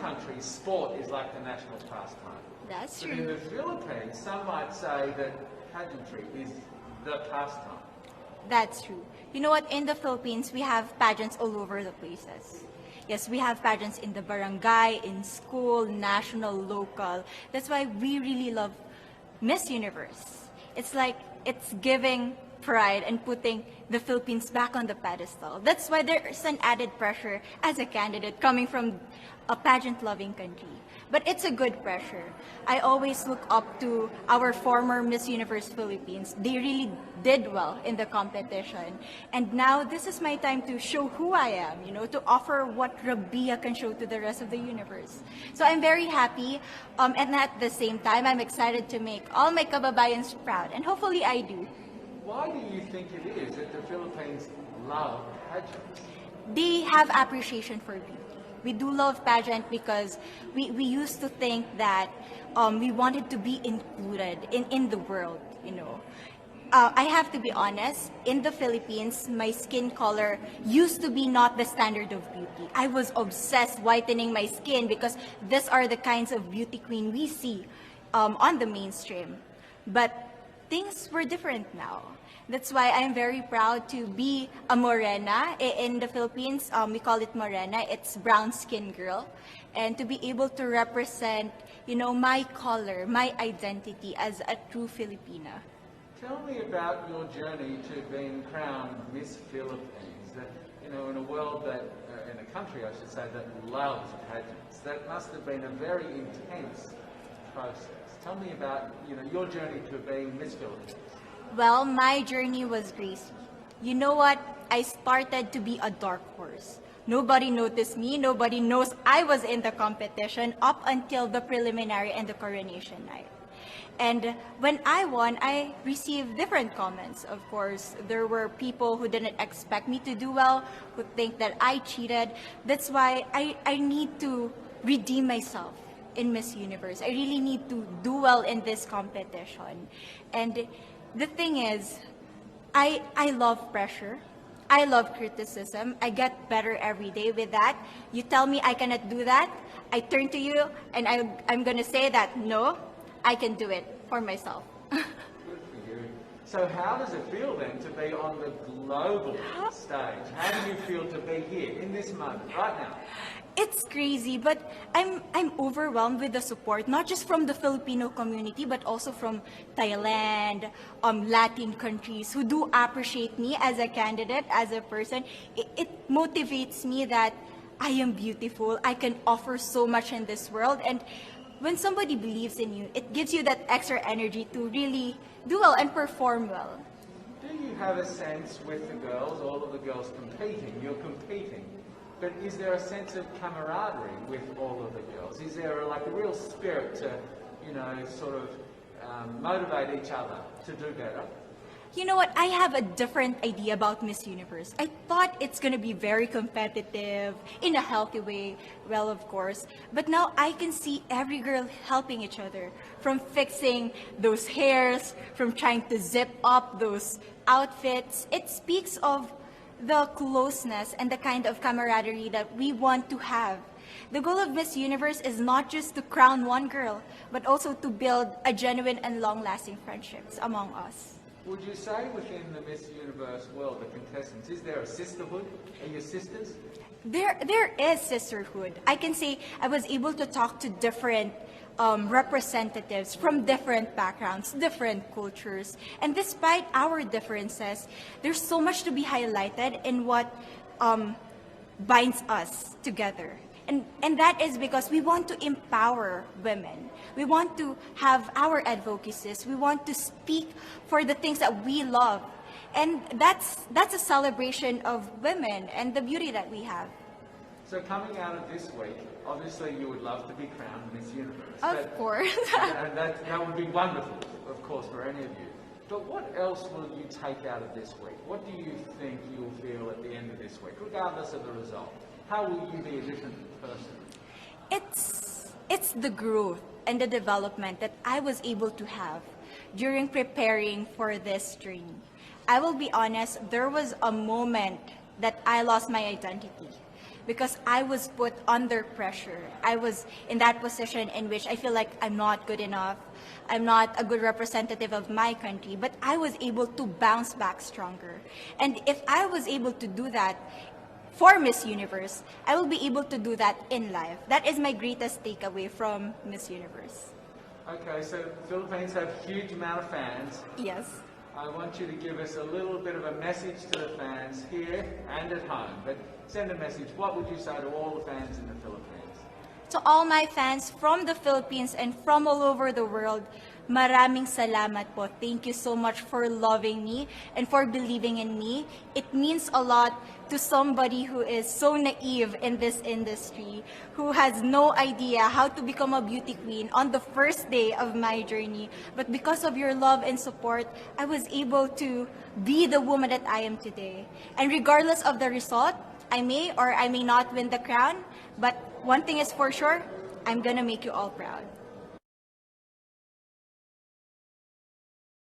countries, sport is like the national pastime. That's But in true. the Philippines, some might say that pageantry is the pastime. That's true. You know what? In the Philippines, we have pageants all over the places. Yes, we have pageants in the barangay, in school, national, local. That's why we really love Miss Universe. It's like it's giving pride and putting the Philippines back on the pedestal. That's why there's an added pressure as a candidate coming from a pageant-loving country. But it's a good pressure. I always look up to our former Miss Universe Philippines. They really did well in the competition. And now this is my time to show who I am, to offer what Rabiya can show to the rest of the universe. So I'm very happy. And at the same time, I'm excited to make all my kababayans proud. And hopefully I do. Why do you think it is that the Philippines love pageants? They have appreciation for beauty. We do love pageant because we used to think that we wanted to be included in the world. I have to be honest, in the Philippines, my skin color used to be not the standard of beauty. I was obsessed whitening my skin because these are the kinds of beauty queen we see on the mainstream. But things were different now. That's why I'm very proud to be a morena. In the Philippines, we call it morena. It's brown skin girl. And to be able to represent, my color, my identity as a true Filipina. Tell me about your journey to being crowned Miss Philippines. That, in a world that, in a country, I should say, that loves pageants. That must have been a very intense process. Tell me about, your journey to being Miss Philippines. Well, my journey was crazy. You know what? I started to be a dark horse. Nobody noticed me. Nobody knows I was in the competition up until the preliminary and the coronation night. And when I won, I received different comments. Of course, there were people who didn't expect me to do well, who think that I cheated. That's why I need to redeem myself in Miss Universe. I really need to do well in this competition. And the thing is, I love pressure. I love criticism. I get better every day with that. You tell me I cannot do that, I turn to you and I'm going to say that, no, I can do it for myself. Good for you. So how does it feel then to be on the global stage? How do you feel to be here in this moment, right now? It's crazy, but I'm overwhelmed with the support, not just from the Filipino community, but also from Thailand, Latin countries who do appreciate me as a candidate, as a person. It motivates me that I am beautiful, I can offer so much in this world, and when somebody believes in you, it gives you that extra energy to really do well and perform well. Do you have a sense with the girls, all of the girls competing, you're competing, but is there a sense of camaraderie with all of the girls? Is there a real spirit to, sort of motivate each other to do better? You know what? I have a different idea about Miss Universe. I thought it's going to be very competitive, in a healthy way, well, of course. But now I can see every girl helping each other, from fixing those hairs, from trying to zip up those outfits. It speaks of the closeness and the kind of camaraderie that we want to have. The goal of Miss Universe is not just to crown one girl, but also to build a genuine and long-lasting friendships among us. Would you say within the Miss Universe world, the contestants, is there a sisterhood? Are you sisters? There is sisterhood. I can say I was able to talk to different representatives from different backgrounds, different cultures. And despite our differences, there's so much to be highlighted in what binds us together. And that is because we want to empower women. We want to have our advocacies. We want to speak for the things that we love. And that's a celebration of women and the beauty that we have. So coming out of this week, obviously you would love to be crowned Miss Universe. Of course. And that would be wonderful, of course, for any of you. But what else will you take out of this week? What do you think you'll feel at the end of this week, regardless of the result? How will you be a different person? It's the growth and the development that I was able to have during preparing for this dream. I will be honest, there was a moment that I lost my identity. because I was put under pressure. I was in that position in which I feel like I'm not good enough. I'm not a good representative of my country, but I was able to bounce back stronger. And if I was able to do that for Miss Universe, I will be able to do that in life. That is my greatest takeaway from Miss Universe. Okay, so Philippines have huge amount of fans. Yes. I want you to give us a little bit of a message to the fans here and at home. But send a message. What would you say to all the fans in the Philippines? To all my fans from the Philippines and from all over the world, maraming salamat po. Thank you so much for loving me and for believing in me. It means a lot to somebody who is so naive in this industry, who has no idea how to become a beauty queen on the first day of my journey. But because of your love and support, I was able to be the woman that I am today. And regardless of the result, I may or I may not win the crown, but one thing is for sure, I'm gonna make you all proud.